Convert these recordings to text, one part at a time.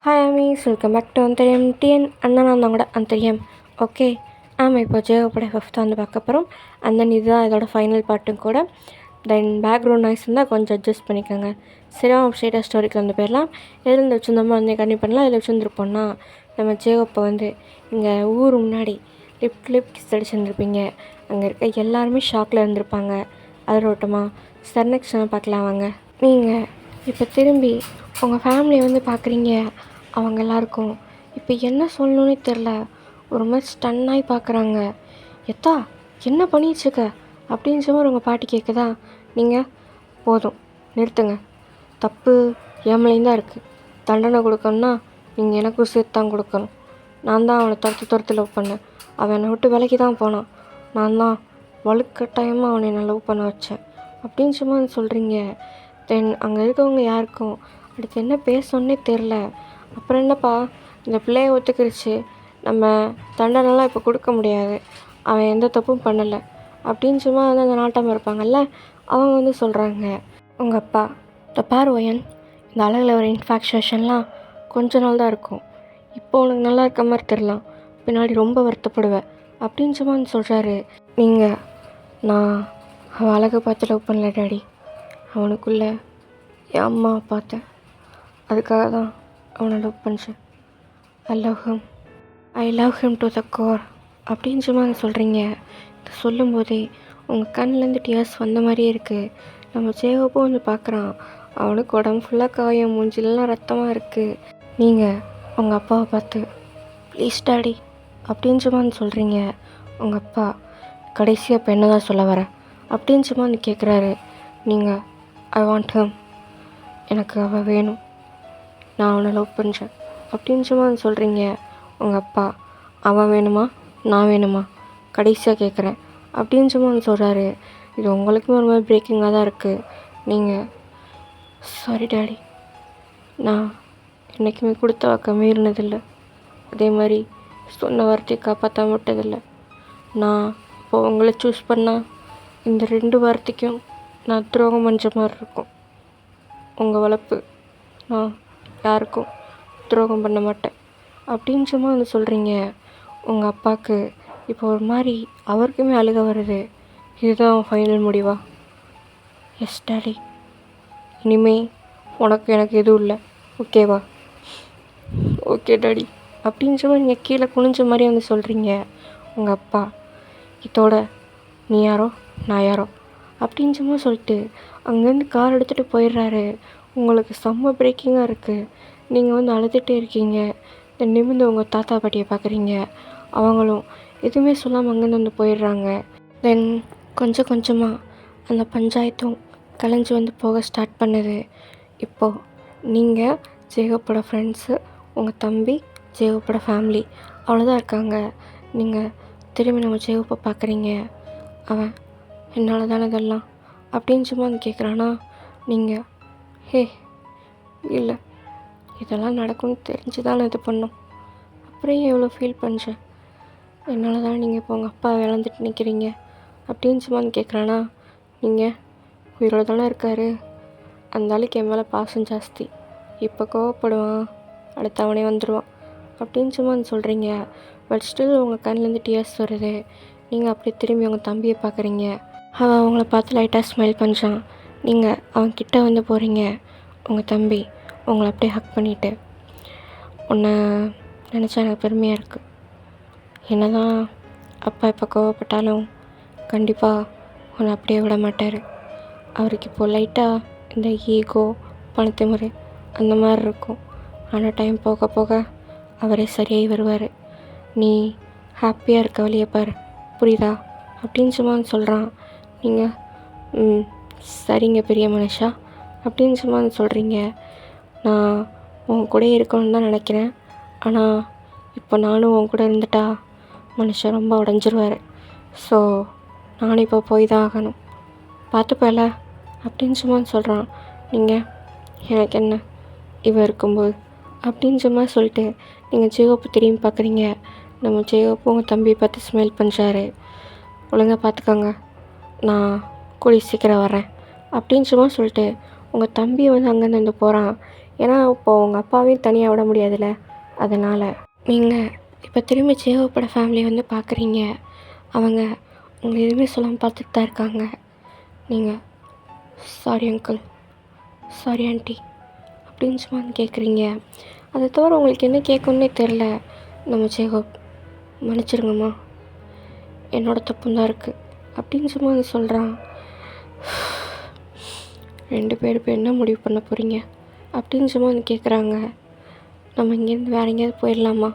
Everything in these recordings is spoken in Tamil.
ஹாய் அமீஸ், வெல்கம் பேக் டு அந்தரியம் டிஎன் அண்ணன் கூட அந்தரியம். ஓகே, ஆமாம், இப்போ ஜெயோப்பட 5th வந்து பார்க்க போகிறோம். அண்ட் தென் இதுதான் இதோட ஃபைனல் பார்ட்டும் கூட. தென் பேக்ரவுண்ட் நாய்ஸ் இருந்தால் கொஞ்சம் அட்ஜஸ்ட் பண்ணிக்கோங்க. சரி, ஸ்ட்ரெயிட்டாக ஸ்டோரிக்கு வந்து போயிடலாம். எதுலேருந்து வச்சுருந்தோமோ வந்து கண்டிப்பாக பண்ணலாம். இதில் வச்சுருந்துருப்போம்னா நம்ம ஜெயோப்பை வந்து இங்கே ஊர் முன்னாடி லிஃப்ட் அடிச்சுருந்துருப்பீங்க. அங்கே இருக்க எல்லாருமே ஷாக்கில் இருந்திருப்பாங்க. அதோட்டமாக சர்நெக்ஷனை பார்க்கலாம் வாங்க. நீங்கள் இப்போ திரும்பி உங்கள் ஃபேமிலியை வந்து பார்க்குறீங்க. அவங்க எல்லாருக்கும் இப்போ என்ன சொல்லணுன்னே தெரில. ஒரு மாதிரி ஸ்டன்னாகி பார்க்குறாங்க. எத்தா என்ன பண்ணிடுச்சுக்க அப்படின்ற மாதிரி உங்கள் பாட்டி கேட்குதா. நீங்கள் போதும் நிறுத்துங்க, தப்பு ஏமலையும் தான் இருக்குது. தண்டனை கொடுக்கணுன்னா நீங்கள் எனக்கும் சேர்த்து தான் கொடுக்கணும். நான் தான் அவனை துரத்து லவ் பண்ணேன். அவன் என்னை விட்டு விலைக்கு தான் போனான். நான் தான் வலுக்கட்டாயமாக அவனை என்னை லவ் பண்ண வச்சேன் அப்படின்ற மாதிரி சொல்கிறீங்க. தென் அங்கே இருக்கவங்க யாருக்கும் அடுத்து என்ன பேசணுன்னே தெரில. அப்புறம் என்னப்பா, இந்த பிள்ளையை ஒத்துக்கிடுச்சு, நம்ம தண்டனைலாம் இப்போ கொடுக்க முடியாது, அவன் எந்த தப்பும் பண்ணலை அப்படின்னு சும்மா வந்து அந்த நாட்டம் இருப்பாங்கல்ல, அவங்க வந்து சொல்கிறாங்க. உங்கள் அப்பா, இந்த பார் ஒயன், இந்த அழகில் ஒரு இன்ஃபேக்சுவேஷன்லாம் கொஞ்ச நாள் தான் இருக்கும். இப்போ உனக்கு நல்லா இருக்க மாதிரி தெரிலாம், பின்னாடி ரொம்ப வருத்தப்படுவேன் அப்படின்னு சும்மா வந்து சொல்கிறாரு. நீங்கள் நான் அவன் அழகை பார்த்து லவ் பண்ணல டாடி. அவனுக்குள்ளே என் அம்மாவை பார்த்தேன், அதுக்காக தான் அவனை லவ் பண்ணிச்சேன். I love him to the core அப்படின்னு சும்மா சொல்கிறீங்க. இதை சொல்லும்போதே உங்கள் கண்ணிலேருந்து டியர்ஸ் வந்த மாதிரியே இருக்குது. நம்ம ஜெயோப்போ வந்து பார்க்குறான். அவனுக்கு உடம்பு ஃபுல்லாக காயம், மூஞ்சிலெலாம் ரத்தமாக இருக்குது. நீங்கள் உங்கள் அப்பாவை பார்த்து ப்ளீஸ் டாடி அப்படின்னு சும்மா சொல்கிறீங்க. உங்கள் அப்பா கடைசியாக இப்போ என்ன தான் சொல்ல வர அப்படின்னு சும்மா கேட்குறாரு. நீங்கள் ஐ வாண்ட் ஹிம், எனக்கு அவள் வேணும், நான் அவனை லவ் பண்ணுறேன் அப்படின்னு சும்மா சொல்கிறீங்க. உங்கள் அப்பா அவன் வேணுமா நான் வேணுமா கடைசியாக கேட்குறேன் அப்படின்னு சும்மா சொல்கிறாரு. இது உங்களுக்குமே ஒரு மாதிரி பிரேக்கிங்காக தான் இருக்குது. நீங்கள் சாரி டாடி, நான் என்றைக்குமே கொடுத்த வாக்க மீறினதில்லை, அதே மாதிரி சொன்ன வார்த்தையை காப்பாற்ற விட்டதில்லை. நான் இப்போ உங்களை சூஸ் பண்ணால் இந்த 2 வார்த்தைக்கும் நான் துரோகம் பண்ணுற மாதிரி இருக்கும். உங்கள் வளர்ப்பு நான் யாருக்கும் துரோகம் பண்ண மாட்டேன் அப்படின்னு சும்மா வந்து சொல்கிறீங்க. உங்கள் அப்பாவுக்கு இப்போ ஒரு மாதிரி அவருக்குமே அழுக வருது. இதுதான் ஃபைனல் முடிவா? எஸ் டாடி, இனிமே உனக்கு எனக்கு எதுவும் இல்லை, ஓகேவா? ஓகே டாடி அப்படின்னு சொல்லி நீங்கள் கீழே குனிஞ்ச மாதிரி வந்து சொல்கிறீங்க. உங்கள் அப்பா இதோட நீ யாரோ நான் யாரோ அப்படின்னு சும்மா சொல்லிட்டு அங்கேருந்து கார் எடுத்துகிட்டு போயிடுறாரு. உங்களுக்கு செம்ம பிரேக்கிங்காக இருக்குது. நீங்கள் வந்து அழுதுகிட்டே இருக்கீங்க. நிமிர்ந்து உங்கள் தாத்தா பாட்டியை பார்க்குறீங்க. அவங்களும் எதுவுமே சொல்லாமல் அங்கேருந்து வந்து போயிடுறாங்க. தென் கொஞ்சம் கொஞ்சமாக அந்த பஞ்சாயத்தும் கலைஞ்சி வந்து போக ஸ்டார்ட் பண்ணுது. இப்போது நீங்கள் ஜெயோப்போட ஃப்ரெண்ட்ஸு, உங்கள் தம்பி, ஜெயோப்போட ஃபேமிலி அவ்வளோதான் இருக்காங்க. நீங்கள் திரும்பி நம்ம ஜெயோப்பை பார்க்குறீங்க. அவன் என்னால் தானே இதெல்லாம் அப்படின்னு சும்மா வந்து கேட்குறானா. நீங்கள் இல்லை, இதெல்லாம் நடக்கும்னு தெரிஞ்சு தான் நான் இது பண்ணோம், அப்புறம் எவ்வளோ ஃபீல் பண்ணுறேன், என்னால் தான் நீங்கள் இப்போ உங்கள் அப்பா இழந்துட்டு நிற்கிறீங்க அப்படின்னு சும்மா கேட்குறானா. நீங்கள் உயிரோடு தானே இருக்கார், அந்த ஆளுக்கு என் மேலே பாசம் ஜாஸ்தி, இப்போ கோவப்படுவான், அடுத்த அவனே வந்துடுவான் அப்படின்னு சும்மா சொல்கிறீங்க. பட் ஸ்டில் உங்கள் கண்ணிலேருந்து டியர்ஸ் வருது. நீங்கள் அப்படியே திரும்பி உங்கள் தம்பியை பார்க்குறீங்க. அவன் அவங்கள பார்த்து லைட்டாக ஸ்மைல் பண்ணுறான். நீங்கள் அவன்கிட்ட வந்து போகிறீங்க. உங்கள் தம்பி உங்களை அப்படியே ஹக் பண்ணிவிட்டு, உன்னை நினச்சா எனக்கு பெருமையாக இருக்குது, என்ன தான் அப்பா இப்போ கோவப்பட்டாலும் கண்டிப்பாக உன்னை அப்படியே விட மாட்டார். அவருக்கு இப்போது லைட்டாக இந்த ஈகோ, பணத்திமுறை அந்த மாதிரி இருக்கும். ஆனால் டைம் போக போக அவரே சரியாகி வருவார். நீ ஹாப்பியாக இருக்க வழியை பாரு, புரியுதா அப்படின்னு சும்மா சொல்கிறான். நீங்கள் சரிங்க பெரிய மனுஷா அப்படின்னு சும்மா சொல்கிறீங்க. நான் உன் கூட இருக்கணும்னு தான் நினைக்கிறேன், ஆனால் இப்போ நானும் உன் கூட இருந்துட்டா மனுஷன் ரொம்ப உடஞ்சிருவார். ஸோ நானும் இப்போ போய் தான் ஆகணும், பார்த்துப்பல அப்படின்னு சும்மா சொல்கிறான். நீங்கள் எனக்கு என்ன இவன் இருக்கும்போது அப்படின்னு சும்மா சொல்லிட்டு நீங்கள் ஜெயோப்பு திரும்பி பார்க்குறீங்க. நம்ம ஜெயோப்பு உங்கள் தம்பியை பார்த்து ஸ்மைல் பண்ணுறாரு. ஒழுங்காக பார்த்துக்கோங்க, நான் கூடி சீக்கிரம் வரேன் அப்படின்னு சும்மா சொல்லிட்டு உங்கள் தம்பியை வந்து அங்கேருந்து வந்து போகிறான். ஏன்னா இப்போது உங்கள் அப்பாவையும் தனியாக விட முடியாதுல்ல. அதனால் நீங்கள் இப்போ திரும்பி ஜேகோப்போட ஃபேமிலி வந்து பார்க்குறீங்க. அவங்க உங்களை எதுவுமே சொல்லாமல் பார்த்துட்டு தான் இருக்காங்க. நீங்கள் சாரி அங்கிள், சாரி ஆண்டி அப்படின்னு சும்மா வந்து கேட்குறீங்க. அதை தவிர உங்களுக்கு என்ன கேட்கணுன்னே தெரில. நம்ம ஜேகோப் மன்னிச்சிருங்கம்மா, என்னோட தப்பு தான் இருக்குது அப்படின்னு சும்மா வந்து சொல்கிறான். 2 பேர் இப்போ என்ன முடிவு பண்ண போகிறீங்க அப்படின்னு சும்மா வந்து கேட்குறாங்க. நம்ம இங்கேருந்து வேறு எங்கேயாவது போயிடலாமா?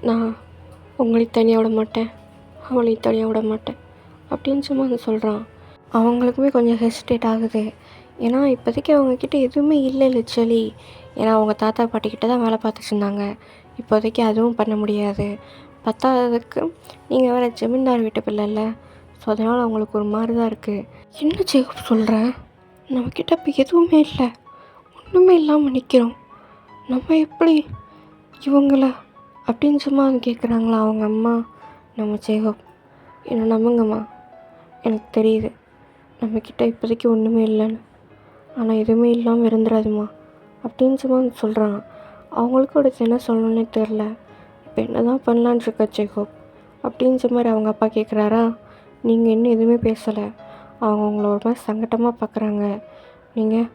நான் உங்களையும் தனியாக விட மாட்டேன், அவளையும் தனியாக விட மாட்டேன் அப்படின்னு சும்மா வந்து சொல்கிறான். அவங்களுக்குமே கொஞ்சம் ஹெசிடேட் ஆகுது. ஏன்னா இப்போதைக்கு அவங்கக்கிட்ட எதுவுமே இல்லை லிட்ரலி. ஏன்னா அவங்க தாத்தா பாட்டிக்கிட்ட தான் வேலை பார்த்துட்டு இருந்தாங்க. இப்போதைக்கு அதுவும் பண்ண முடியாது. பத்தாததுக்கு நீங்கள் வேறு ஜமீன்தார் வீட்டு பிள்ளை இல்லை. ஸோ அதனால் அவங்களுக்கு ஒரு மாதிரி தான் இருக்குது. என்ன ஜேகப் சொல்கிற? நம்மக்கிட்ட இப்போ எதுவுமே இல்லை, ஒன்றுமே இல்லாமல் நிற்கிறோம். நம்ம எப்படி இவங்கள அப்படின்னு சும்மா வந்து கேட்குறாங்களா அவங்க அம்மா. நம்ம ஜேகப், என்னை நம்புங்கம்மா, எனக்கு தெரியுது நம்மக்கிட்ட இப்போதைக்கு ஒன்றுமே இல்லைன்னு. ஆனால் எதுவுமே இல்லாமல் இருந்துடாதுமா அப்படின்னு சும்மா வந்து சொல்கிறான். அவங்களுக்கும் அடுத்து என்ன சொல்லணுன்னே தெரில. இப்போ என்ன தான் பண்ணலான்னு இருக்க ஜேகப் அப்படின்ற மாதிரி அவங்க அப்பா கேட்குறாரா. நீங்கள் இன்னும் எதுவுமே பேசலை. அவங்க உங்களை ஒரு மாதிரி சங்கட்டமாக பார்க்குறாங்க. நீங்கள்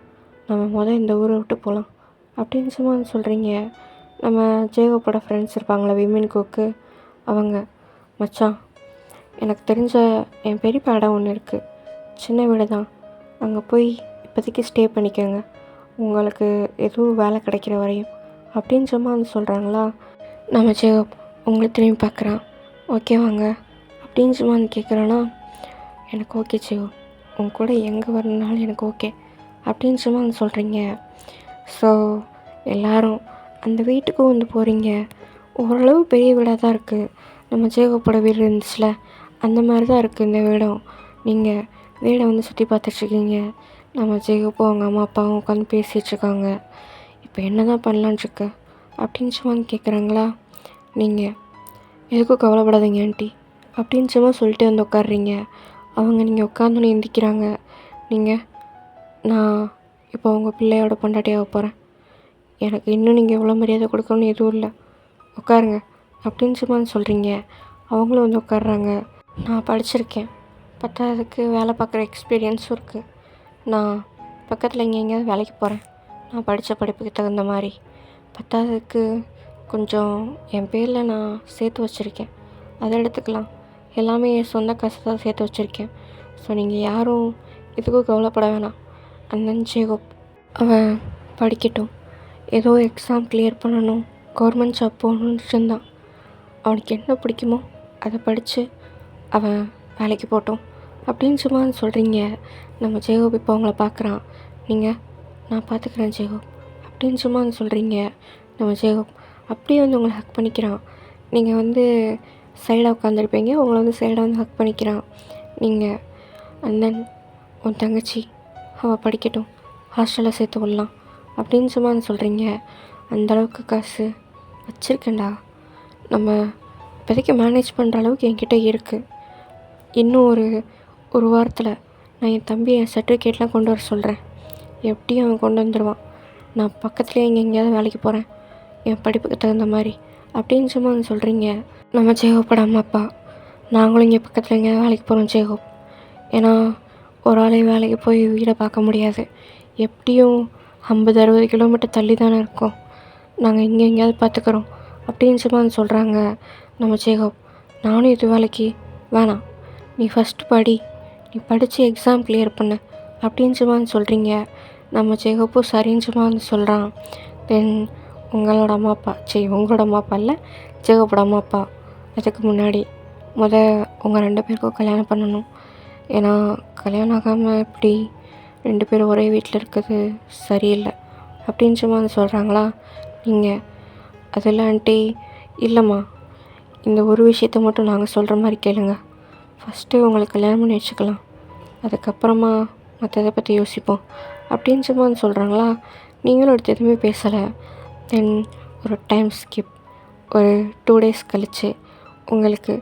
நம்ம இந்த ஊரை விட்டு போகலாம் அப்படின்னு சும்மா வந்து சொல்கிறீங்க. நம்ம ஜேகப்போட ஃப்ரெண்ட்ஸ் இருப்பாங்களே விமன் குக்கு, அவங்க மச்சான், எனக்கு தெரிஞ்ச என் பெரியப்பா இடம் ஒன்று இருக்குது, சின்ன வீடு தான், அங்கே போய் இப்போதைக்கு ஸ்டே பண்ணிக்கோங்க, உங்களுக்கு எதுவும் வேலை கிடைக்கிற வரையும் அப்படின்னு சும்மா வந்து சொல்கிறாங்களா. நம்ம ஜேகப் உங்களை திரும்பி பார்க்குறான். ஓகேவாங்க அப்படின்னு சும்மா வந்து கேட்குறான்னா. எனக்கு ஓகே ஜேகப், உங்க கூட எங்கே வரணுனாலும் எனக்கு ஓகே அப்படின்னு சும்மா வந்து சொல்கிறீங்க. ஸோ எல்லோரும் அந்த வீட்டுக்கும் வந்து போகிறீங்க. ஓரளவு பெரிய வீடாக தான் இருக்குது. நம்ம ஜேகப்போட வீடு இருந்துச்சுல, அந்த மாதிரி தான் இருக்குது இந்த வீடும். நீங்கள் வீடை வந்து சுற்றி பார்த்துட்ருக்கீங்க. நம்ம ஜேகப்பும் அவங்க அம்மா அப்பாவும் உட்காந்து பேசிகிட்ருக்காங்க. இப்போ என்ன தான் பண்ணலான்ட்ருக்க அப்படின்னு சும்மா வந்து கேட்குறாங்களா. நீங்கள் எதுக்கும் கவலைப்படாதீங்க ஆண்டி அப்படின்னு சும்மா சொல்லிட்டு வந்து உட்காடுறீங்க. அவங்க நீங்கள் உட்காந்தோன்னு எந்திக்கிறாங்க. நீங்கள் நான் இப்போ உங்கள் பிள்ளையோட பொண்டாட்டியாக போகிறேன், எனக்கு இன்னும் நீங்கள் எவ்வளோ மரியாதை கொடுக்கணும்னு எதுவும் இல்லை, உட்காருங்க அப்படின்னு சும்மா சொல்கிறீங்க. அவங்களும் வந்து உட்காடுறாங்க. நான் படிச்சிருக்கேன், பத்தாததுக்கு வேலை பார்க்குற எக்ஸ்பீரியன்ஸும் இருக்குது. நான் பக்கத்தில் இங்கே எங்கேயாவது வேலைக்கு போகிறேன், நான் படித்த படிப்புக்கு தகுந்த மாதிரி. பத்தாததுக்கு கொஞ்சம் என் பேரில் நான் சேர்த்து வச்சுருக்கேன், அதை எடுத்துக்கலாம். எல்லாமே என் சொந்த காசு தான் சேர்த்து வச்சுருக்கேன். ஸோ நீங்கள் யாரும் இதுக்கும் கவலைப்பட வேணாம். அண்ணன் ஜேகப் அவன் படிக்கட்டும், ஏதோ எக்ஸாம் கிளியர் பண்ணணும், கவர்மெண்ட் ஜாப் போகணுன்னு இருந்தான். அவனுக்கு என்ன பிடிக்குமோ அதை படித்து அவன் வேலைக்கு போட்டோம் அப்படின்னு சும்மா சொல்கிறீங்க. நம்ம ஜேகப் இப்போ அவங்கள பார்க்குறான். நீங்கள் நான் பார்த்துக்குறேன் ஜேகப் அப்படின்னு சும்மா சொல்கிறீங்க. நம்ம ஜேகப் அப்படியே வந்து உங்களை ஹக் பண்ணிக்கிறான். நீங்கள் வந்து சைடாக உட்காந்துருப்பீங்க, உங்களை வந்து சைடாக வந்து ஹக் பண்ணிக்கிறான். நீங்கள் அண்ணன் உன் தங்கச்சி அவள் படிக்கட்டும், ஹாஸ்டலில் சேர்த்து விடலாம் அப்படின்னு சும்மா சொல்கிறீங்க. அந்தளவுக்கு காசு வச்சுருக்கேன்டா, நம்ம இப்போதைக்கு மேனேஜ் பண்ணுற அளவுக்கு என்கிட்ட இருக்குது. இன்னும் ஒரு வாரத்தில் நான் என் தம்பி என் சர்டிஃபிகேட்லாம் கொண்டு வர சொல்கிறேன். எப்படியும் அவன் கொண்டு வந்துடுவான். நான் பக்கத்துலேயே எங்கேயாவது வேலைக்கு போகிறேன், என் படிப்புக்கு தகுந்த மாதிரி அப்படின்னு சும்மா சொல்கிறீங்க. நம்ம ஜேகப்போட அம்மா அப்பா, நாங்களும் இங்கே பக்கத்தில் எங்கேயாவது வேலைக்கு போகிறோம் ஜேகப். ஏன்னா ஒரு ஆளே வேலைக்கு போய் வீடை பார்க்க முடியாது, எப்படியும் 50-60 கிலோமீட்டர் தள்ளி தானே இருக்கோம், நாங்கள் இங்கே எங்கேயாவது பார்த்துக்குறோம் அப்படின்னு சும்மா சொல்கிறாங்க. நம்ம ஜேகப் நானும் இது வேலைக்கு வேணாம், நீ ஃபஸ்ட்டு படி, நீ படித்து எக்ஸாம் கிளியர் பண்ணு அப்படின்னு சும்மா சொல்கிறீங்க. நம்ம ஜேகப்பும் சரின்னு சும்மா சொல்கிறான். தென் உங்களோட அம்மா அப்பா, உங்களோட அம்மா அப்பா இல்லை, ஜேகப்போட அம்மா அப்பா, அதுக்கு முன்னாடி உங்கள் 2 பேருக்கும் கல்யாணம் பண்ணணும். ஏன்னா கல்யாணம் ஆகாமல் இப்படி 2 பேரும் ஒரே வீட்டில் இருக்கிறது சரியில்லை அப்படின்னு சும்மா சொல்கிறாங்களா. நீங்கள் அதெல்லாம் ஆண்டி இல்லைம்மா, இந்த ஒரு விஷயத்த மட்டும் நாங்கள் சொல்கிற மாதிரி கேளுங்க, ஃபஸ்ட்டு உங்களுக்கு கல்யாணம் பண்ணி வச்சுக்கலாம், அதுக்கப்புறமா மற்றதை பற்றி யோசிப்போம் அப்படின்னு சும்மா சொல்கிறாங்களா. நீங்களும் அடுத்து எதுவுமே பேசலை. தென் ஒரு டைம் ஸ்கிப், ஒரு 2 days கழித்து உங்களுக்கு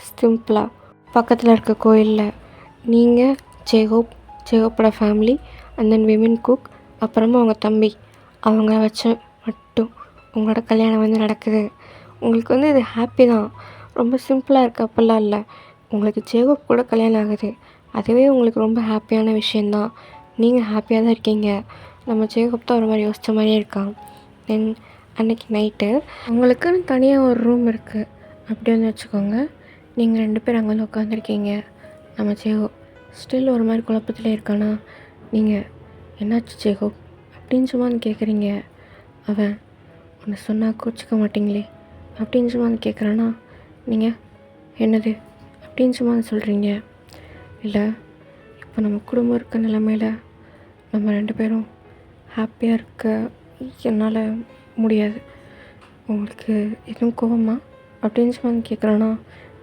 சிம்பிளாக பக்கத்தில் இருக்க கோயிலில் நீங்கள் ஜேகப்போட family and then women cook, அப்புறமா அவங்க தம்பி அவங்கள வச்சு மட்டும் உங்களோட கல்யாணம் வந்து நடக்குது. உங்களுக்கு வந்து இது ஹாப்பி தான். ரொம்ப சிம்பிளாக இருக்குது அப்படிலாம் இல்லை. உங்களுக்கு ஜேகோப் கூட கல்யாணம் ஆகுது. அதுவே உங்களுக்கு ரொம்ப ஹாப்பியான விஷயந்தான். நீங்கள் ஹாப்பியாக தான் இருக்கீங்க. நம்ம ஜேகோப் தான் ஒரு மாதிரி யோசித்த மாதிரியே இருக்கான். தென் அன்றைக்கி நைட்டு உங்களுக்குன்னு தனியாக ஒரு ரூம் இருக்குது அப்படி வந்து வச்சுக்கோங்க. நீங்கள் 2 பேர் அங்கே வந்து உட்காந்துருக்கீங்க. நம்ம ஜேகோப் ஸ்டில் ஒரு மாதிரி குழப்பத்தில் இருக்கானா. நீங்கள் என்னாச்சு ஜேகோப் அப்படின்னு சும்மா வந்து கேட்குறீங்க. அவன் ஒன்று சொன்னால் கோச்சிக்க மாட்டிங்களே அப்படின்னு சும்மா வந்து கேட்குறானா. நீங்கள் என்னது அப்படின்னு சும்மா வந்து சொல்கிறீங்க. இல்லை, இப்போ நம்ம குடும்பம் இருக்க நிலைமையில் நம்ம 2 பேரும் ஹாப்பியாக இருக்க என்னால் முடியாது. உங்களுக்கு எதுவும் கோவமா அப்படின்னு சும்மா வந்து கேட்குறானா.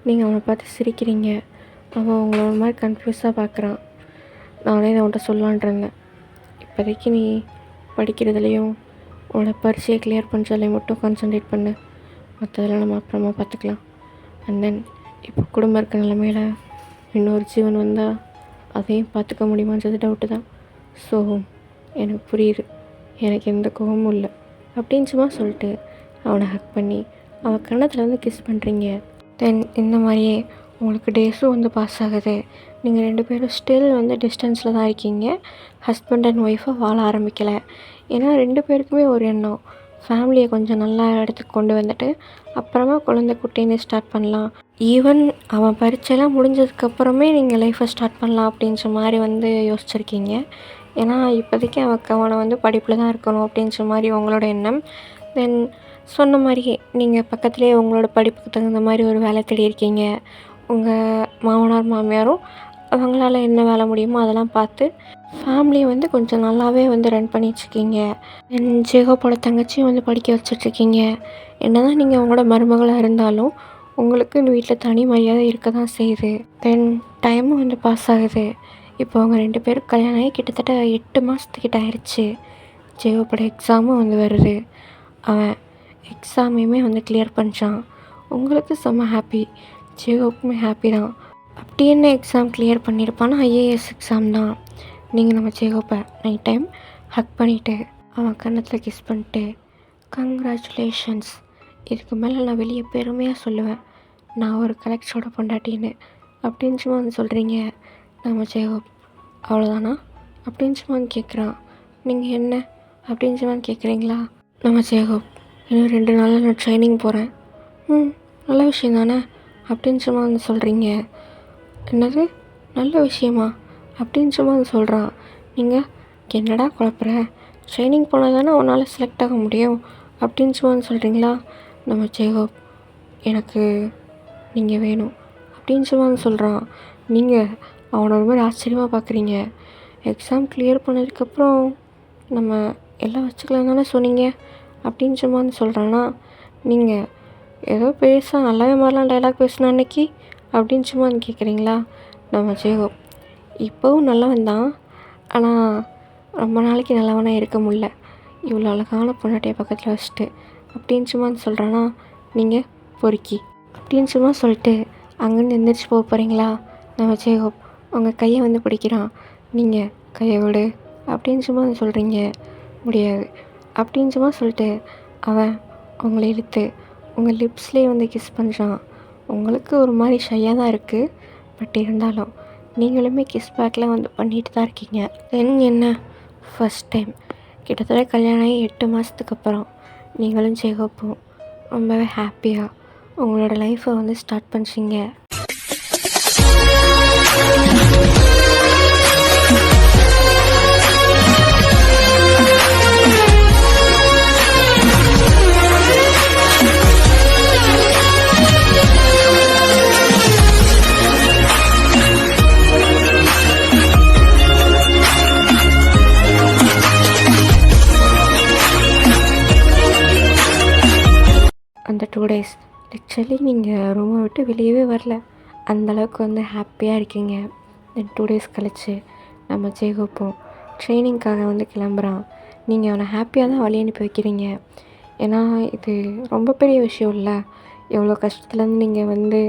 நீங்கள் அவனை பார்த்து சிரிக்கிறீங்க. அவன் உங்களை ஒரு மாதிரி கன்ஃபியூஸாக பார்க்குறான். நானே இதை அவன்கிட்ட சொல்லலான்ட்டு இருந்தேன். இப்போதைக்கு நீ படிக்கிறதுலையும் உன்னோட பரீட்சையை கிளியர் பண்ணுறதுலையும் மட்டும் கான்சன்ட்ரேட் பண்ணு. மற்றதெல்லாம் நம்ம அப்புறமா பார்த்துக்கலாம். அண்ட் தென் இப்போ குடும்பம் இருக்க நிலைமையில் இன்னொரு ஜீவன் வந்தால் அதையும் பார்த்துக்க முடியுமான்றது டவுட்டு தான். ஸோ எனக்கு புரியுது, எனக்கு எந்த கோபமும் இல்லை அப்படின்னு சும்மா சொல்லிட்டு அவனை ஹக் பண்ணி அவன் கன்னத்தில் வந்து கிஸ் பண்ணுறீங்க. தென் இந்த மாதிரியே உங்களுக்கு டேஸும் வந்து பாஸ் ஆகுது. நீங்கள் 2 பேரும் ஸ்டில் வந்து டிஸ்டன்ஸில் தான் இருக்கீங்க. ஹஸ்பண்ட் அண்ட் ஒய்ஃபாக வாழ ஆரம்பிக்கலை. ஏன்னா 2 பேருக்குமே ஒரு எண்ணம், ஃபேமிலியை கொஞ்சம் நல்லா இடத்துக்கு கொண்டு வந்துட்டு அப்புறமா குழந்தை குட்டின்னு ஸ்டார்ட் பண்ணலாம். ஈவன் அவன் பரீட்சைலாம் முடிஞ்சதுக்கப்புறமே நீங்கள் லைஃப்பை ஸ்டார்ட் பண்ணலாம் அப்படின்ற மாதிரி வந்து யோசிச்சுருக்கீங்க. ஏன்னா இப்போதைக்கு அவனை வந்து படிப்பில் தான் இருக்கணும் அப்படின்ற மாதிரி உங்களோட எண்ணம். தென் சொன்ன மாதிரியே நீங்கள் பக்கத்துலேயே உங்களோட படிப்புக்கு தகுந்த மாதிரி ஒரு வேலை தேடியிருக்கீங்க. உங்கள் மாமனார் மாமியாரும் அவங்களால என்ன வேலை முடியுமோ அதெல்லாம் பார்த்து ஃபேமிலியை வந்து கொஞ்சம் நல்லாவே வந்து ரன் பண்ணிகிட்ருக்கீங்க. தென் ஜேகோப்போட தங்கச்சியும் வந்து படிக்க வச்சிட்ருக்கீங்க. என்ன தான் நீங்கள் அவங்களோட மருமகளாக இருந்தாலும் உங்களுக்கு இந்த வீட்டில் தனி மரியாதை இருக்க தான் செய்யுது. தென் டைமும் வந்து பாஸ் ஆகுது. இப்போ அவங்க 2 பேரும் கல்யாணம் ஆகி கிட்டத்தட்ட 8 மாதத்துக்கிட்ட ஆயிடுச்சு. ஜேகோப்போட எக்ஸாமும் வந்து வருது. அவன் எக்ஸாமையுமே வந்து கிளியர் பண்ணிட்டான். உங்களுக்கு செம்ம ஹாப்பி, ஜேகோப்புமே ஹாப்பி தான். அப்படி என்ன எக்ஸாம் கிளியர் பண்ணியிருப்பான்னா ஐஏஎஸ் எக்ஸாம் தான். நீங்கள் நம்ம ஜேகோப்பை நைட் டைம் ஹக் பண்ணிவிட்டு அவன் கன்னத்தில் கிஸ் பண்ணிட்டு கங்க்ராச்சுலேஷன்ஸ், இதுக்கு மேலே நான் வெளியே பெருமையாக சொல்லுவேன் நான் ஒரு கலெக்டரோட பொண்டாட்டின்னு அப்படின்னு சும்மா வந்து சொல்கிறீங்க. நம்ம ஜேகோப் அவ்வளோதானா அப்படின்னு சும்மா வந்து கேட்குறான். நீங்கள் என்ன அப்படின்னு சும்மா வந்து கேட்குறீங்களா. நம்ம ஜேகோப் இன்னும் 2 நாளில் நான் ட்ரைனிங் போகிறேன். நல்ல விஷயம் தானே அப்படின்னு சும்மா வந்து சொல்கிறீங்க. என்னது நல்ல விஷயமா அப்படின்னு சும்மா வந்து சொல்கிறான். நீங்கள் என்னடா குழப்புற, ட்ரைனிங் போனால் தானே உன்னால் செலக்ட் ஆக முடியும் அப்படின்னு சும்மா வந்து சொல்கிறீங்களா. நம்ம ஜேகோப் எனக்கு நீங்கள் வேணும் அப்படின்னு சும்மா வந்து சொல்கிறான். நீங்கள் அவனை ஒரு மாதிரி ஆச்சரியமாக பார்க்குறீங்க. எக்ஸாம் கிளியர் பண்ணதுக்கப்புறம் நம்ம எல்லாம் வச்சுக்கலாம் தானே சொன்னீங்க அப்படின்னு சும்மா வந்து சொல்கிறான்னா. நீங்கள் ஏதோ நல்லாவே மாதிரிலாம் டைலாக் பேசினா அன்னைக்கு அப்படின்னு சும்மா வந்து கேட்குறீங்களா. நம்ம ஜேகோப் இப்போவும் நல்லவன் தான், ஆனால் ரொம்ப நாளைக்கு நல்லவனாக இருக்க முடியல இவ்வளோ அழகான பொண்டாட்டியை பக்கத்தில் வச்சுட்டு அப்படின்னு சும்மா வந்து சொல்கிறானா. நீங்கள் பொறுக்கி அப்படின்னு சும்மா சொல்லிட்டு அங்கேருந்து எந்திரிச்சு போக போகிறீங்களா. நம்ம ஜேகோப் உங்கள் கையை வந்து பிடிக்கிறான். நீங்கள் கையை விடு அப்படின்னு சும்மா வந்து சொல்கிறீங்க. முடியாது அப்படின்னு சும்மா சொல்லிட்டு அவன் உங்களை இழுத்து உங்கள் லிப்ஸ்லேயே வந்து கிஸ் பண்ணுறான். உங்களுக்கு ஒரு மாதிரி ஷையாக தான் இருக்குது, பட் இருந்தாலும் நீங்களுமே கிஸ் பேக்லாம் வந்து பண்ணிட்டு தான் இருக்கீங்க. தென் என்ன ஃபஸ்ட் டைம் கிட்டத்தட்ட கல்யாணம் ஆகி 8 மாதத்துக்கு அப்புறம் நீங்களும் ஜேகோப்பும் ரொம்பவே ஹாப்பியாக உங்களோட லைஃப்பை வந்து ஸ்டார்ட் பண்ணுறீங்க. அந்த 2 days லிட்ரலி நீங்கள் ரூமை விட்டு வெளியவே வரல, அந்தளவுக்கு வந்து ஹாப்பியாக இருக்கீங்க. தென் 2 days கழிச்சு நம்ம ஜேகோப்பும் ட்ரைனிங்க்காக வந்து கிளம்புறான். நீங்கள் அவனை ஹாப்பியாக தான் வழி அனுப்பி வைக்கிறீங்க. ஏன்னா இது ரொம்ப பெரிய விஷயம் இல்லை. எவ்வளோ கஷ்டத்துலேருந்து நீங்கள் வந்து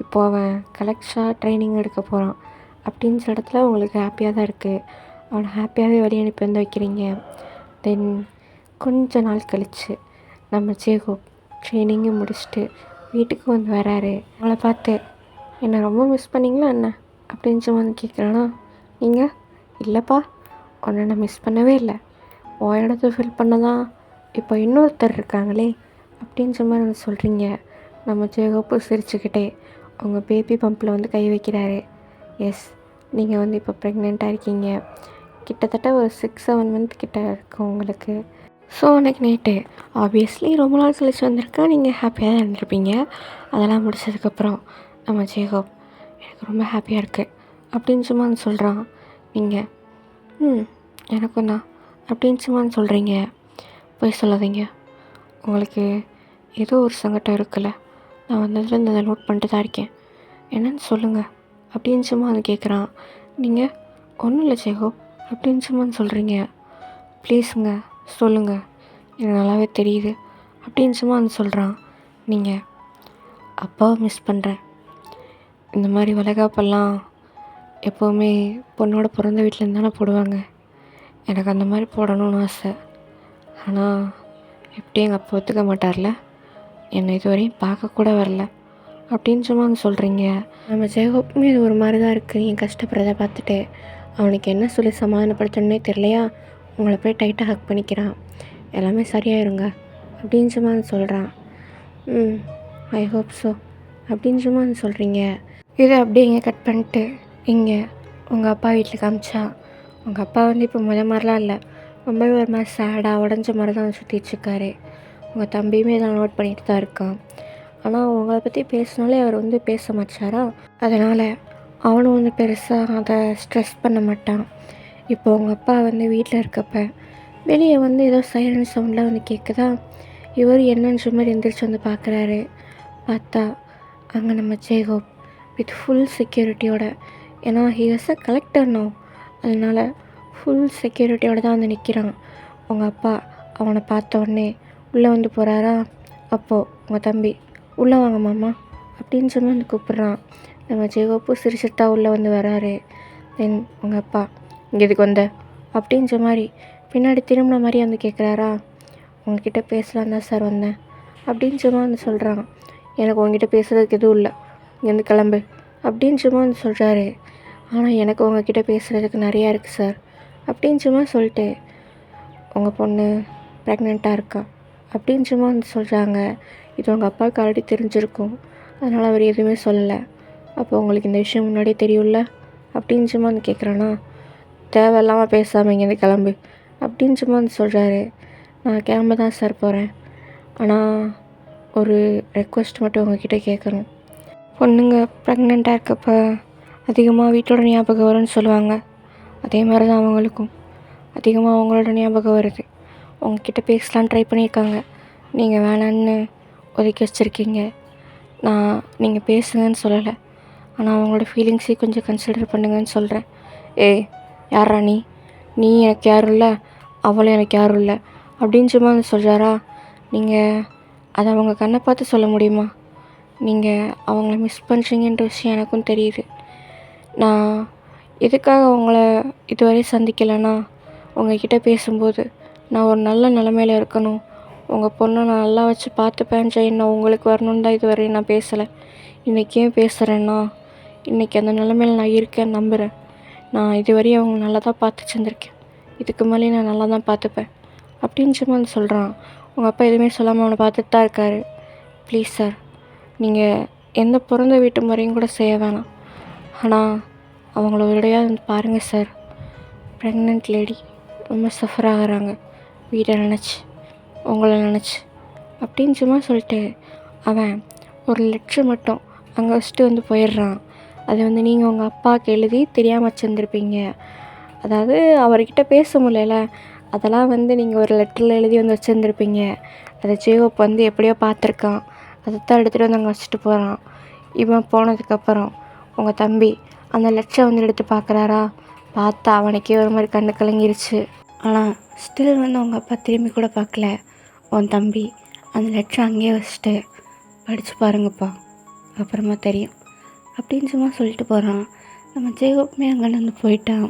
இப்போ அவன் கலெக்டராக ட்ரைனிங் எடுக்க போகிறான் அப்படின்ற இடத்துல உங்களுக்கு ஹாப்பியாக தான் இருக்குது. அவனை ஹாப்பியாகவே வழி அனுப்பி வந்து வைக்கிறீங்க. தென் கொஞ்ச நாள் கழித்து நம்ம ஜேகோப் ட்ரைனிங்கும் முடிச்சுட்டு வீட்டுக்கு வந்து வராரு. அவளை பார்த்து என்னை ரொம்ப மிஸ் பண்ணிங்களா என்ன அப்படின்னு சும்மா வந்து கேட்குறானா, நீங்கள் இல்லைப்பா உன்னை நான் மிஸ் பண்ணவே இல்லை, உன் இடத்த ஃபில் பண்ண தான் இப்போ இன்னொருத்தர் இருக்காங்களே அப்படின்னு சும்மா வந்து சொல்கிறீங்க. நம்ம ஜேகோப்பு சிரிச்சுக்கிட்டே உங்கள் பேபி பம்பில் வந்து கை வைக்கிறாரு. எஸ், நீங்கள் வந்து இப்போ ப்ரெக்னெண்ட்டாக இருக்கீங்க. கிட்டத்தட்ட ஒரு 6-7 மந்த் கிட்ட இருக்கும் உங்களுக்கு. ஸோ அன்றைக்கி நைட்டு ஆப்வியஸ்லி ரொம்ப நாள் கழிச்சு வந்திருக்கா, நீங்கள் ஹாப்பியாக தான் இருந்திருப்பீங்க. அதெல்லாம் முடிச்சதுக்கப்புறம் நம்ம ஜேகோப் எனக்கு ரொம்ப ஹாப்பியாக இருக்குது அப்படின்னு சும்மா வந்து சொல்கிறான். நீங்கள் எனக்கும் தான் அப்படின்னு சும்மா வந்து சொல்கிறீங்க. போய் சொல்லாதீங்க, உங்களுக்கு ஏதோ ஒரு சங்கடம் இருக்குல்ல, நான் வந்ததுலேருந்து அதை நோட் பண்ணிட்டு தான் இருக்கேன், என்னன்னு சொல்லுங்கள் அப்படின்னு சும்மா வந்து கேட்குறான். நீங்கள் ஒன்றும் இல்லை ஜேகோப் அப்படின்னு சும்மா வந்து சொல்கிறீங்க. ப்ளீஸுங்க சொல்லுங்கள், எனக்கு நல்லாவே தெரியுது அப்படின்னு சும்மா வந்து சொல்கிறான். நீங்கள் அப்பாவை மிஸ் பண்ணுறேன். இந்த மாதிரி வளைகாப்பெல்லாம் எப்போவுமே பொண்ணோட பிறந்த வீட்டிலேருந்து தானே போடுவாங்க. எனக்கு அந்த மாதிரி போடணும்னு ஆசை. ஆனால் எப்படி எங்கள் அப்பா ஒத்துக்க மாட்டார்ல, என்னை இதுவரையும் பார்க்கக்கூட வரல அப்படின்னு சும்மா வந்து சொல்கிறீங்க. நம்ம ஜெயகோப்புமே இது ஒரு மாதிரி தான் இருக்குது. நீ கஷ்டப்படுறத பார்த்துட்டு அவனுக்கு என்ன சொல்லி சமாதானப்படுத்தணுன்னே தெரியலையா, உங்களை போய் டைட்டாக ஹக் பண்ணிக்கிறான். எல்லாமே சரியாயிருங்க அப்படின்னு சும்மா வந்து சொல்கிறான். ஐ ஹோப் ஸோ அப்படின்னு சும்மா வந்து சொல்கிறீங்க. இதை அப்படியே இங்கே கட் பண்ணிட்டு இங்கே உங்கள் அப்பா வீட்டில் காமிச்சா, உங்கள் அப்பா வந்து இப்போ மாதிரிலாம் இல்லை, ரொம்பவே ஒரு மாதிரி சேடாக உடஞ்ச மாதிரி தான் சுற்றிட்டுருக்காரு. உங்கள் தம்பியுமே இதெல்லாம் நோட் பண்ணிட்டு தான் இருக்கான். ஆனால் உங்களை பற்றி பேசினாலே அவர் வந்து பேச மாட்டாரா, அதனால் அவனும் வந்து பெருசாக அதை ஸ்ட்ரெஸ் பண்ண மாட்டான். இப்போ உங்கள் அப்பா வந்து வீட்டில் இருக்கப்ப வெளியே வந்து ஏதோ சைரன் சவுண்ட்லாம் வந்து கேட்குதா, இவர் என்னன்ற மாதிரி எந்திரிச்சு வந்து பார்க்குறாரு. பார்த்தா அங்கே நம்ம ஜேகோப் வித் ஃபுல் செக்யூரிட்டியோட, ஏன்னா he was a collector no, அதனால் ஃபுல் செக்யூரிட்டியோடு தான் வந்து நிற்கிறான். உங்கள் அப்பா அவனை பார்த்த உடனே உள்ளே வந்து போகிறாரா, அப்போது உங்கள் தம்பி உள்ளே வாங்க மாமா அப்படின்னு சொல்லி வந்து கூப்பிட்றான். நம்ம ஜேகோப்பு சிரிச்சுட்டா உள்ளே வந்து வராரு. தென் உங்கள் அப்பா இங்கே எதுக்கு வந்த அப்படின்ற மாதிரி பின்னாடி திரும்பின மாதிரி வந்து கேட்குறாரா, உங்ககிட்ட பேசலாம் தான் சார் வந்தேன் அப்படின்னு சும்மா வந்து சொல்கிறான். எனக்கு உங்ககிட்ட பேசுகிறதுக்கு எதுவும் இல்லை, இங்கேருந்து கிளம்பு அப்படின்னு சும்மா வந்து சொல்கிறாரு. ஆனால் எனக்கு உங்ககிட்ட பேசுகிறதுக்கு நிறையா இருக்குது சார் அப்படின்னு சும்மா சொல்லிட்டு, உங்கள் பொண்ணு ப்ரெக்னெண்ட்டாக இருக்கா அப்படின்னு சும்மா வந்து சொல்கிறாங்க. இது உங்கள் அப்பாவுக்கு ஆல்ரெடி தெரிஞ்சிருக்கும், அதனால் அவர் எதுவுமே சொல்லலை. அப்போ உங்களுக்கு இந்த விஷயம் முன்னாடியே தெரியும்ல அப்படின்னு சும்மா வந்து கேட்குறானா, தேவையில்லாமல் பேசாமல் இங்கேருந்து கிளம்பு அப்படின்னு சும்மா வந்து சொல்கிறாரு. நான் கிளம்ப தான் சார் போகிறேன், ஆனால் ஒரு ரெக்வெஸ்ட் மட்டும் உங்ககிட்ட கேட்கணும். பொண்ணுங்க ப்ரெக்னெண்ட்டாக இருக்கப்போ அதிகமாக வீட்டோட ஞாபகம் வரும்னு சொல்லுவாங்க. அதே மாதிரி தான் அவங்களுக்கும் அதிகமாக அவங்களோட ஞாபகம் வருது. உங்ககிட்ட பேசலான்னு ட்ரை பண்ணியிருக்காங்க, நீங்கள் வேணான்னு ஒதுக்கி வச்சுருக்கீங்க. நான் நீங்கள் பேசுங்கன்னு சொல்லலை, ஆனால் அவங்களோட ஃபீலிங்ஸையும் கொஞ்சம் கன்சிடர் பண்ணுங்கன்னு சொல்கிறேன். ஏய் யாரா நீ, நீ எனக்கு யாரும் இல்லை, அவளும் எனக்கு யாரும் இல்லை அப்படின்னு சும்மா வந்து சொல்கிறாரா. நீங்கள் அதை அவங்க கண்ணை பார்த்து சொல்ல முடியுமா, நீங்கள் அவங்கள மிஸ் பண்ணுறீங்கன்ற விஷயம் எனக்கும் தெரியுது. நான் எதுக்காக அவங்கள இதுவரை சந்திக்கலைன்னா, உங்கள்கிட்ட பேசும்போது நான் ஒரு நல்ல நிலமையில இருக்கணும், உங்கள் பொண்ணை நான் நல்லா வச்சு பார்த்துப்பேன்ற எண்ணம் உங்களுக்கு வரணுன்னு தான் இதுவரையும் நான் பேசலை. இன்றைக்கே பேசுகிறேன்னா இன்றைக்கி அந்த நிலமையில நான் இருக்கேன்னு நம்புகிறேன். நான் இதுவரையும் அவங்க நல்லா தான் பார்த்து செஞ்சுருக்கேன், இதுக்கு மேலே நான் நல்லா தான் பார்த்துப்பேன் அப்படின்னு சும்மா வந்து சொல்கிறான். உங்கள் அப்பா எதுவுமே சொல்லாமல் அவனை பார்த்துட்டு தான் இருக்காரு. ப்ளீஸ் சார், நீங்கள் எந்த பிறந்த வீட்டு முறையும் கூட செய்ய வேணாம், ஆனால் அவங்கள ஒருடையாக வந்து பாருங்கள் சார். ப்ரெக்னென்ட் லேடி ரொம்ப சஃபர் ஆகிறாங்க, வீட்டை நினச்சி உங்களை நினச்சி அப்படின்னு சும்மா சொல்லிட்டு அவன் ஒரு லெட்ரு மட்டும் அங்கே வச்சுட்டு வந்து போயிடுறான். அது வந்து நீங்கள் உங்கள் அப்பாவுக்கு எழுதி தெரியாமல் வச்சுருந்துருப்பீங்க. அதாவது அவர்கிட்ட பேச முடியல, அதெல்லாம் வந்து நீங்கள் ஒரு லெட்டரில் எழுதி வந்து வச்சுருந்துருப்பீங்க. அதை ஜேகோப் வந்து எப்படியோ பார்த்துருக்கான், அதை தான் எடுத்துகிட்டு வந்து அங்கே வச்சுட்டு போகிறான். இவன் போனதுக்கப்புறம் உங்கள் தம்பி அந்த லெட்டரை வந்து எடுத்து பார்க்குறாரா, பார்த்தா அவனுக்கே ஒரு மாதிரி கண்ணு கலங்கிருச்சு. ஆனால் ஸ்டில் வந்து உங்கள் அப்பா திரும்பி கூட பார்க்கல. உன் தம்பி அந்த லெட்டரை அங்கேயே வச்சுட்டு படித்து பாருங்கப்பா, அப்புறமா தெரியும் அப்படின்னு சும்மா சொல்லிட்டு போகிறான். நம்ம ஜேகோப்புமே அங்கேருந்து போயிட்டான்.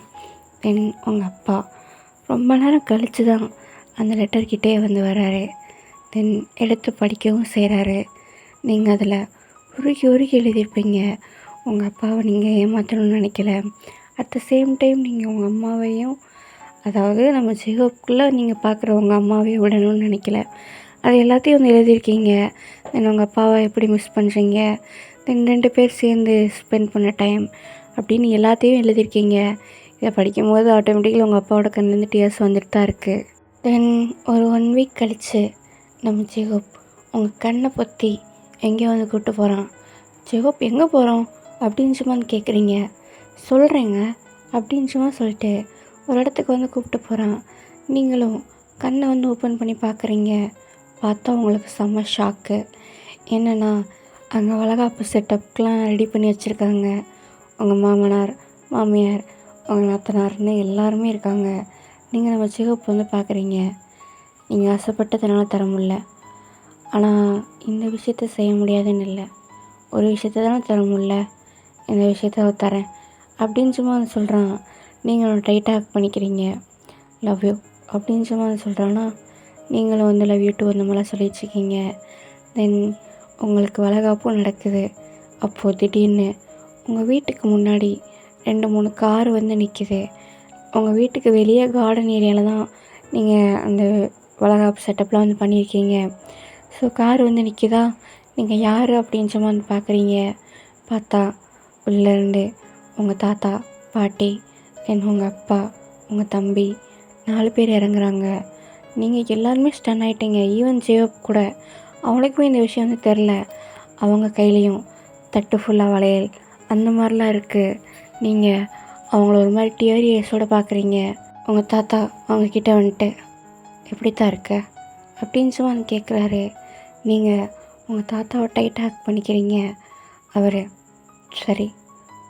தென் உங்கள் அப்பா ரொம்ப நேரம் கழித்து தான் அந்த லெட்டர்கிட்டே வந்து வராரு. தென் எடுத்து படிக்கவும் செய்கிறாரு. நீங்கள் அதில் உருகி உருகி எழுதியிருப்பீங்க. உங்கள் அப்பாவை நீங்கள் ஏமாற்றணும்னு நினைக்கல. அட் த சேம் டைம் நீங்கள் உங்கள் அம்மாவையும், அதாவது நம்ம ஜெகோப்புக்குள்ளே நீங்கள் பார்க்குற உங்கள் அம்மாவையும் விடணும்னு நினைக்கல. அது எல்லாத்தையும் வந்து எழுதியிருக்கீங்க. தென் உங்கள் அப்பாவை எப்படி மிஸ் பண்ணுறீங்க, தென் 2 பேர் சேர்ந்து ஸ்பெண்ட் பண்ண டைம் அப்படின்னு எல்லாத்தையும் எழுதியிருக்கீங்க. இதை படிக்கும்போது ஆட்டோமேட்டிக்கலி உங்கள் அப்பாவோட கண்லேருந்து டியர்ஸ் வந்துட்டு தான் இருக்குது. தென் ஒரு 1 வீக் கழித்து நம்ம ஜெகோப் உங்கள் கண்ணை பொத்தி எங்கேயோ வந்து கூப்பிட்டு போகிறான். ஜெகோப் எங்கே போகிறோம் அப்படின்னு சும்மா கேட்குறீங்க. சொல்கிறேங்க அப்படின்னு சும்மா சொல்லிட்டு ஒரு இடத்துக்கு வந்து கூப்பிட்டு போகிறான். நீங்களும் கண்ணை வந்து ஓப்பன் பண்ணி பார்க்குறீங்க. பார்த்தா உங்களுக்கு செம்ம ஷாக்கு. என்னென்னா அங்கே வளகாப்பு செட்டப்லாம் ரெடி பண்ணி வச்சுருக்காங்க. உங்கள் மாமனார், மாமியார், உங்கள் நாத்தனார்னு எல்லாருமே இருக்காங்க. நீங்கள் நம்ம ஜெகோப் வந்து பார்க்குறீங்க. நீங்கள் ஆசைப்பட்டதுனால தர முடியல, ஆனால் இந்த விஷயத்த செய்ய முடியாதுன்னு இல்லை. ஒரு விஷயத்த தானே தர முடியல, இந்த விஷயத்த தரேன் அப்படின்னு சும்மா வந்து சொல்கிறான். நீங்களும் டைட்டாக பண்ணிக்கிறீங்க. லவ் யூ அப்படின்னு சும்மா வந்து சொல்கிறான்னா, நீங்களும் வந்து லவ் யூ டூ அந்த மாதிரிலாம் சொல்லி வச்சுருக்கீங்க. தென் உங்களுக்கு வளகாப்பும் நடக்குது. அப்போது திடீர்னு உங்கள் வீட்டுக்கு முன்னாடி 2-3 கார் வந்து நிற்கிது. உங்கள் வீட்டுக்கு வெளியே கார்டன் ஏரியாவில் தான் நீங்கள் அந்த வளகாப்பு செட்டப்லாம் வந்து பண்ணியிருக்கீங்க. ஸோ கார் வந்து நிற்கிதா, நீங்கள் யார் அப்படின்னு சும்மா வந்து பார்க்குறீங்க. பார்த்தா உள்ளேருந்து உங்கள் தாத்தா, பாட்டி, தென் உங்கள் அப்பா, உங்கள் தம்பி 4 பேர் இறங்குறாங்க. நீங்கள் எல்லாருமே ஸ்டன் ஆகிட்டீங்க. ஈவன் ஜேவப் கூட, அவனுக்குமே இந்த விஷயம் வந்து தெரில. அவங்க கையிலையும் தட்டு ஃபுல்லாக வளையல் அந்த மாதிரிலாம் இருக்குது. நீங்கள் அவங்கள ஒரு மாதிரி டியரி ஐஸோடு பார்க்குறீங்க. உங்கள் தாத்தா அவங்கக்கிட்ட வந்துட்டு எப்படி தான் இருக்க அப்படின்னு சும்மா வந்து கேட்குறாரு. நீங்கள் உங்கள் தாத்தாவை டைட் ஹேக் பண்ணிக்கிறீங்க. அவர் சரி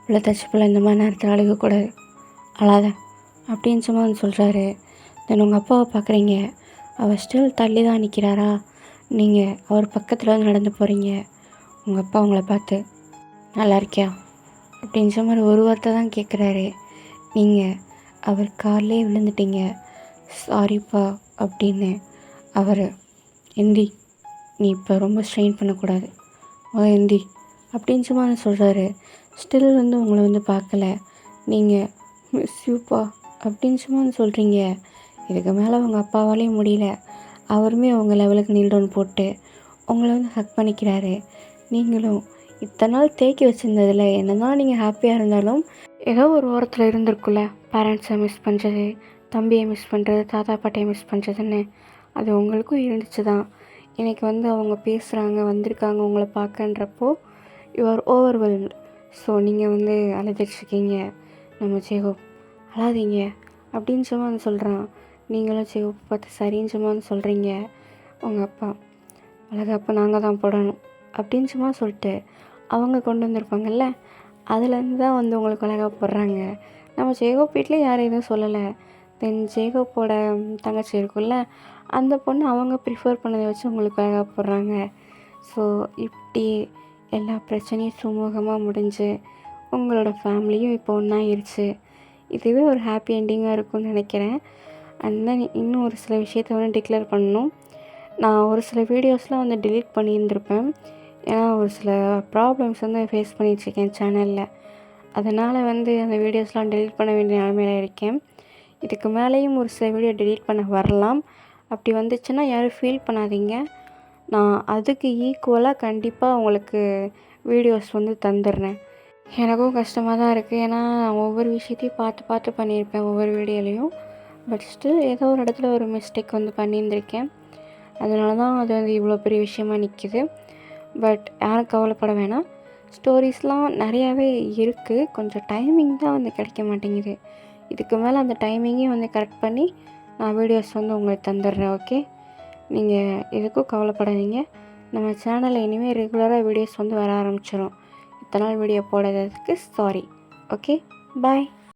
இவ்வளோ தச்சு போல் இந்த மாதிரி நேரத்தில் அழுகக்கூடாது, அழாத அப்படின்னு சும்மா வந்து சொல்கிறாரு. தென் உங்கள் அப்பாவை பார்க்குறீங்க. அவர் ஸ்டில் தள்ளி தான் நிற்கிறாரா. நீங்கள் அவர் பக்கத்தில் வந்து நடந்து போகிறீங்க. உங்கள் அப்பா உங்களை பார்த்து நல்லா இருக்கியா அப்படின்ற மாதிரி ஒரு வார்த்தை தான் கேட்குறாரு. நீங்கள் அவர் கார்லேயே விழுந்துட்டீங்க. சாரிப்பா அப்படின்னு. அவர் எந்தி, நீ இப்போ ரொம்ப ஸ்ட்ரெயின் பண்ணக்கூடாது, எந்தி அப்படின்னு சும்மா சொல்கிறாரு. ஸ்டில் வந்து உங்களை வந்து பார்க்கல. நீங்கள் மிஸ் யூப்பா அப்படின்னு சும்மா சொல்கிறீங்க. இதுக்கு மேலே உங்கள் அப்பாவாலே முடியல. அவருமே அவங்க லெவலுக்கு நீல் டவுன் போட்டு உங்களை வந்து ஹக் பண்ணிக்கிறாரு. நீங்களும் இத்தனை நாள் தேக்கி வச்சுருந்ததில் என்ன தான் நீங்கள் ஹாப்பியாக இருந்தாலும் ஏதோ ஒரு ஓரத்தில் இருந்திருக்குல்ல. பேரண்ட்ஸை மிஸ் பண்ணுறது, தம்பியை மிஸ் பண்ணுறது, தாத்தா பாட்டியை மிஸ் பண்ணுறதுன்னு அது உங்களுக்கும் இருந்துச்சு தான். இன்றைக்கி வந்து அவங்க பேசுகிறாங்க, வந்திருக்காங்க உங்களை பார்க்கன்றப்போ யூஆர் ஓவர்வெல்ம்டு. ஸோ நீங்கள் வந்து அழுதுட்ருக்கீங்க. நம்ம ஜெகோப் அழாதீங்க அப்படின்னு சும்மா வந்து சொல்கிறான். நீங்களும் ஜெகோப் பார்த்து சரின்னு சும்மா வந்து சொல்கிறீங்க. உங்கள் அப்பா வளகாப்பு நாங்கள் தான் போடணும் அப்படின்னு சும்மா சொல்லிட்டு அவங்க கொண்டு வந்திருப்பாங்கல்ல, அதுலேருந்து தான் வந்து உங்களுக்கு வளகாப்பு போடுறாங்க. நம்ம ஜெகோப் வீட்டில் யாரும் எதுவும் சொல்லலை. தென் ஜெகோப்போட தங்கச்சி இருக்குல்ல, அந்த பொண்ணு அவங்க ப்ரிஃபர் பண்ணதை வச்சு உங்களுக்கு வளகாப்பு போடுறாங்க. ஸோ இப்படி எல்லா பிரச்சனையும் சுமூகமாக முடிஞ்சு உங்களோட ஃபேமிலியும் இப்போ ஒன்றாயிருச்சு. இதுவே ஒரு ஹாப்பி என்டிங்காக இருக்கும்னு நினைக்கிறேன். அண்ட் தென் இன்னும் ஒரு சில விஷயத்த வந்து டிக்ளேர் பண்ணணும். நான் ஒரு சில வீடியோஸ்லாம் வந்து டெலீட் பண்ணியிருந்திருப்பேன். ஏன்னா ஒரு சில ப்ராப்ளம்ஸ் வந்து ஃபேஸ் பண்ணிகிட்ருக்கேன் சேனலில். அதனால் வந்து அந்த வீடியோஸ்லாம் டெலீட் பண்ண வேண்டிய நிலமையில இருக்கேன். இதுக்கு மேலேயும் ஒரு சில வீடியோ டெலீட் பண்ண வரலாம். அப்படி வந்துச்சுன்னா யாரும் ஃபீல் பண்ணாதீங்க. நான் அதுக்கு ஈக்குவலாக கண்டிப்பாக உங்களுக்கு வீடியோஸ் வந்து தந்துடுறேன். எனக்கும் கஷ்டமாக தான் இருக்குது. ஏன்னா நான் ஒவ்வொரு விஷயத்தையும் பார்த்து பார்த்து பண்ணியிருப்பேன் ஒவ்வொரு வீடியோலையும். பட் ஸ்டில் ஏதோ ஒரு இடத்துல ஒரு மிஸ்டேக் வந்து பண்ணியிருந்திருக்கேன். அதனால தான் அது வந்து இவ்வளோ பெரிய விஷயமா நிற்கிது. பட் யாரும் கவலைப்பட வேணாம். ஸ்டோரிஸ்லாம் நிறையாவே இருக்குது. கொஞ்சம் டைமிங் தான் வந்து கிடைக்க மாட்டேங்குது. இதுக்கு மேலே அந்த டைமிங்கையும் வந்து கரெக்ட் பண்ணி நான் வீடியோஸ் வந்து உங்களுக்கு தந்துடுறேன். ஓகே, நீங்கள் எதுக்கும் கவலைப்படாதீங்க. நம்ம சேனலில் இனிமேல் ரெகுலராக வீடியோஸ் வந்து வர ஆரம்பிச்சிடும். இத்தனை நாள் வீடியோ போடாததுக்கு சாரி. ஓகே, பாய்.